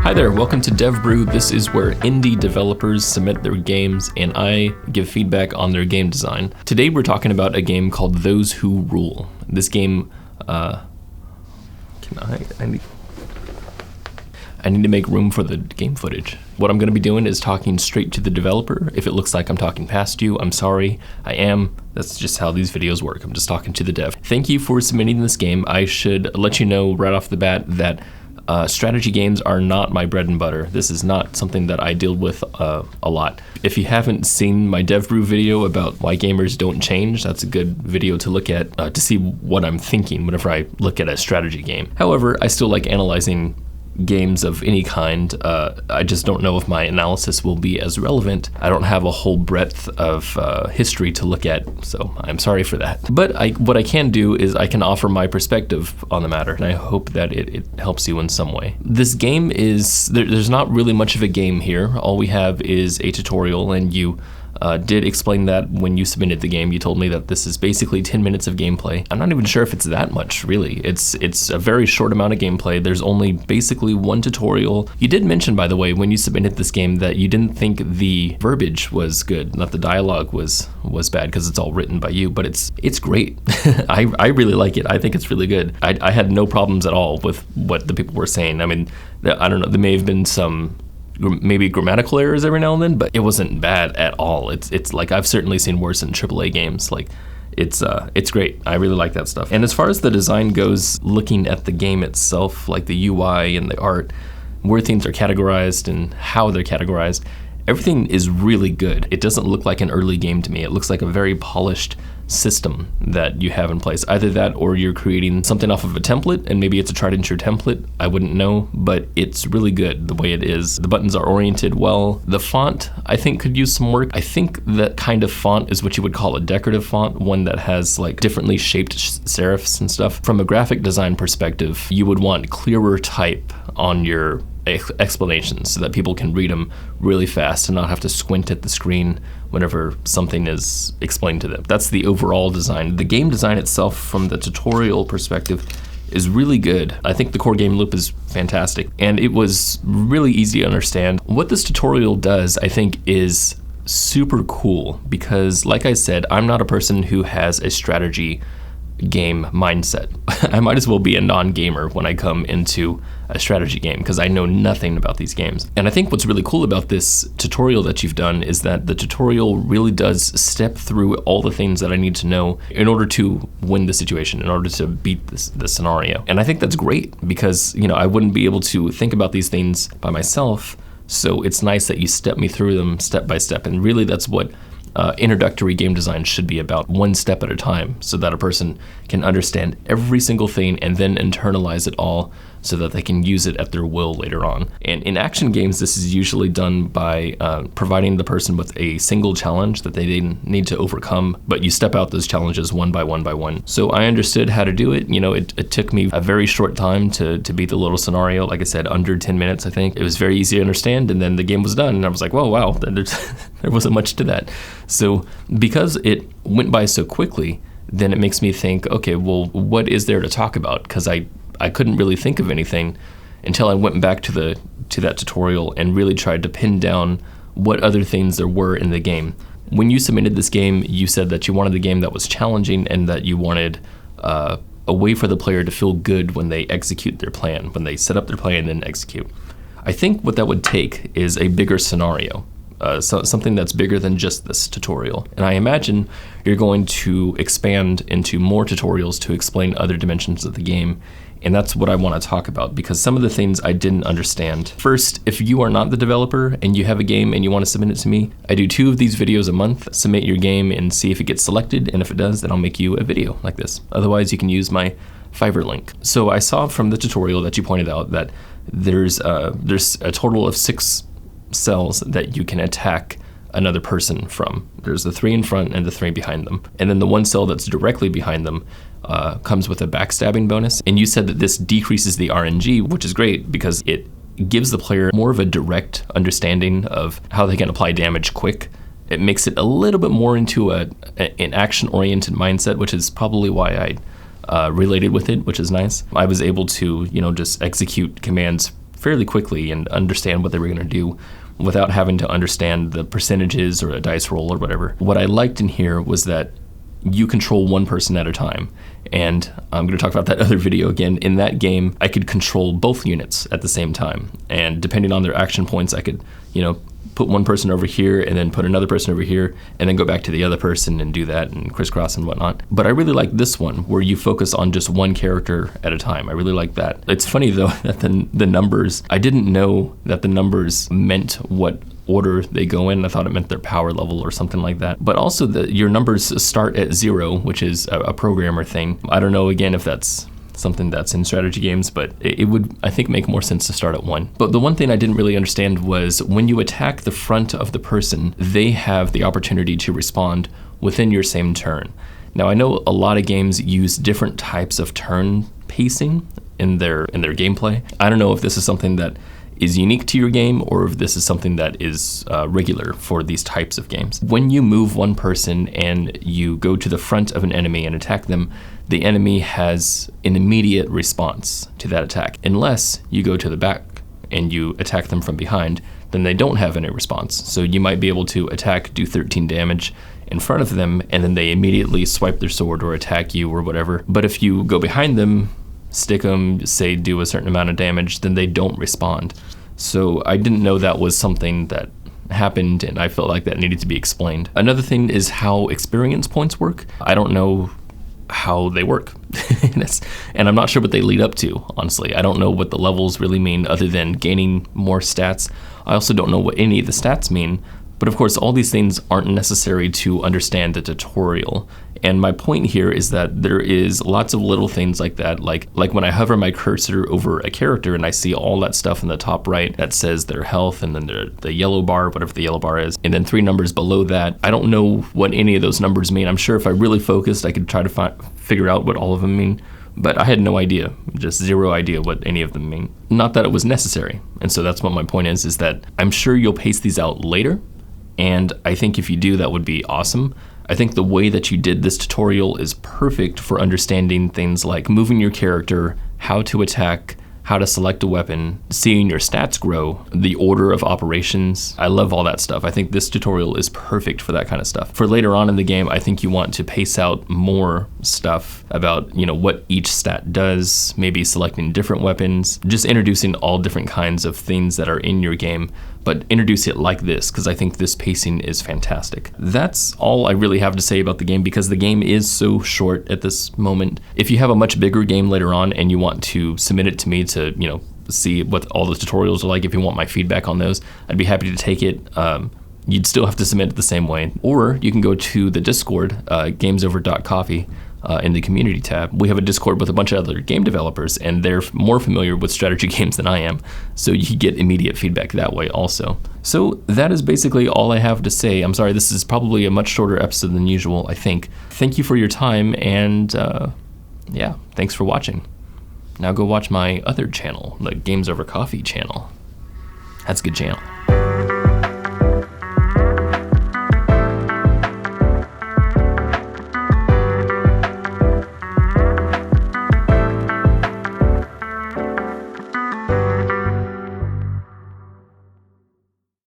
Hi there, welcome to Dev Brew. This is where indie developers submit their games and I give feedback on their game design. Today we're talking about a game called Those Who Rule. This game, I need to make room for the game footage. What I'm going to be doing is talking straight to the developer. If it looks like I'm talking past you, I'm sorry. I am. That's just how these videos work. I'm just talking to the dev. Thank you for submitting this game. I should let you know right off the bat that strategy games are not my bread and butter. This is not something that I deal with a lot. If you haven't seen my Dev Brew video about why gamers don't change, that's a good video to look at to see what I'm thinking whenever I look at a strategy game. However, I still like analyzing games of any kind. I just don't know if my analysis will be as relevant. I don't have a whole breadth of history to look at, so I'm sorry for that. But what I can do is I can offer my perspective on the matter, and I hope that it helps you in some way. This game is, there's not really much of a game here. All we have is a tutorial, and you did explain that when you submitted the game. You told me that this is basically 10 minutes of gameplay. I'm not even sure if it's that much, really. It's a very short amount of gameplay. There's only basically one tutorial. You did mention, by the way, when you submitted this game that you didn't think the verbiage was good, that the dialogue was bad because it's all written by you, but it's great. I really like it. I think it's really good. I had no problems at all with what the people were saying. I mean, I don't know, there may have been some maybe grammatical errors every now and then, but it wasn't bad at all. It's like I've certainly seen worse in AAA games. Like it's great. I really like that stuff. And as far as the design goes, looking at the game itself, like the UI and the art, where things are categorized and how they're categorized, everything is really good. It doesn't look like an early game to me. It looks like a very polished system that you have in place. Either that or you're creating something off of a template, and maybe it's a tried and true template. I wouldn't know, but it's really good the way it is. The buttons are oriented well. The font, I think, could use some work. I think that kind of font is what you would call a decorative font, one that has like differently shaped serifs and stuff. From a graphic design perspective, you would want clearer type on your explanations so that people can read them really fast and not have to squint at the screen whenever something is explained to them. That's the overall design. The game design itself, from the tutorial perspective, is really good. I think the core game loop is fantastic, and it was really easy to understand. What this tutorial does, I think, is super cool because, like I said, I'm not a person who has a strategy game mindset. I might as well be a non-gamer when I come into a strategy game because I know nothing about these games. And I think what's really cool about this tutorial that you've done is that the tutorial really does step through all the things that I need to know in order to win the situation, in order to beat the scenario. And I think that's great because, you know, I wouldn't be able to think about these things by myself. So it's nice that you step me through them step by step. And really that's what introductory game design should be about, one step at a time, so that a person can understand every single thing and then internalize it all so that they can use it at their will later on. And in action games, this is usually done by providing the person with a single challenge that they need to overcome, but you step out those challenges one by one by one. So I understood how to do it. You know, it took me a very short time to beat the little scenario. Like I said, under 10 minutes, I think. It was very easy to understand, and then the game was done, and I was like, whoa, wow, there wasn't much to that. So because it went by so quickly, then it makes me think, okay, well, what is there to talk about? Because I couldn't really think of anything until I went back to that tutorial and really tried to pin down what other things there were in the game. When you submitted this game, you said that you wanted a game that was challenging and that you wanted a way for the player to feel good when they execute their plan, when they set up their plan and then execute. I think what that would take is a bigger scenario. Something that's bigger than just this tutorial. And I imagine you're going to expand into more tutorials to explain other dimensions of the game. And that's what I want to talk about, because some of the things I didn't understand. First, if you are not the developer and you have a game and you want to submit it to me, I do 2 of these videos a month. Submit your game and see if it gets selected, and if it does, then I'll make you a video like this. Otherwise, you can use my Fiverr link. So I saw from the tutorial that you pointed out that there's a total of 6 cells that you can attack another person from. There's the 3 in front and the 3 behind them. And then the 1 cell that's directly behind them comes with a backstabbing bonus. And you said that this decreases the RNG, which is great because it gives the player more of a direct understanding of how they can apply damage quick. It makes it a little bit more into an action-oriented mindset, which is probably why I related with it, which is nice. I was able to, just execute commands fairly quickly and understand what they were going to do without having to understand the percentages or a dice roll or whatever. What I liked in here was that you control one person at a time. And I'm going to talk about that other video again. In that game, I could control both units at the same time. And depending on their action points, I could, put one person over here and then put another person over here and then go back to the other person and do that and crisscross and whatnot. But I really like this one where you focus on just one character at a time. I really like that. It's funny though that the numbers, I didn't know that the numbers meant what order they go in. I thought it meant their power level or something like that. But also your numbers start at 0, which is a programmer thing. I don't know again if that's something that's in strategy games, but it would, I think, make more sense to start at 1. But the one thing I didn't really understand was when you attack the front of the person, they have the opportunity to respond within your same turn. Now, I know a lot of games use different types of turn pacing in their gameplay. I don't know if this is something that is unique to your game or if this is something that is regular for these types of games. When you move one person and you go to the front of an enemy and attack them, the enemy has an immediate response to that attack. Unless you go to the back and you attack them from behind, then they don't have any response. So you might be able to attack, do 13 damage in front of them, and then they immediately swipe their sword or attack you or whatever. But if you go behind them, stick them, say do a certain amount of damage, then they don't respond. So I didn't know that was something that happened, and I felt like that needed to be explained. Another thing is how experience points work. I don't know how they work. And I'm not sure what they lead up to, honestly. I don't know what the levels really mean other than gaining more stats. I also don't know what any of the stats mean. But of course, all these things aren't necessary to understand the tutorial. And my point here is that there is lots of little things like that, like when I hover my cursor over a character and I see all that stuff in the top right that says their health and then the yellow bar, whatever the yellow bar is, and then 3 numbers below that. I don't know what any of those numbers mean. I'm sure if I really focused, I could try to figure out what all of them mean. But I had no idea, just 0 idea what any of them mean. Not that it was necessary. And so that's what my point is that I'm sure you'll pace these out later. And I think if you do, that would be awesome. I think the way that you did this tutorial is perfect for understanding things like moving your character, how to attack, how to select a weapon, seeing your stats grow, the order of operations. I love all that stuff. I think this tutorial is perfect for that kind of stuff. For later on in the game, I think you want to pace out more stuff about, what each stat does, maybe selecting different weapons, just introducing all different kinds of things that are in your game, but introduce it like this, because I think this pacing is fantastic. That's all I really have to say about the game, because the game is so short at this moment. If you have a much bigger game later on and you want to submit it to me to, see what all the tutorials are like, if you want my feedback on those, I'd be happy to take it. You'd still have to submit it the same way. Or you can go to the Discord, gamesover.coffee, in the community tab. We have a Discord with a bunch of other game developers, and they're more familiar with strategy games than I am, so you get immediate feedback that way also. So that is basically all I have to say. I'm sorry, this is probably a much shorter episode than usual, I think. Thank you for your time, and yeah, thanks for watching. Now go watch my other channel, the Games Over Coffee channel. That's a good channel.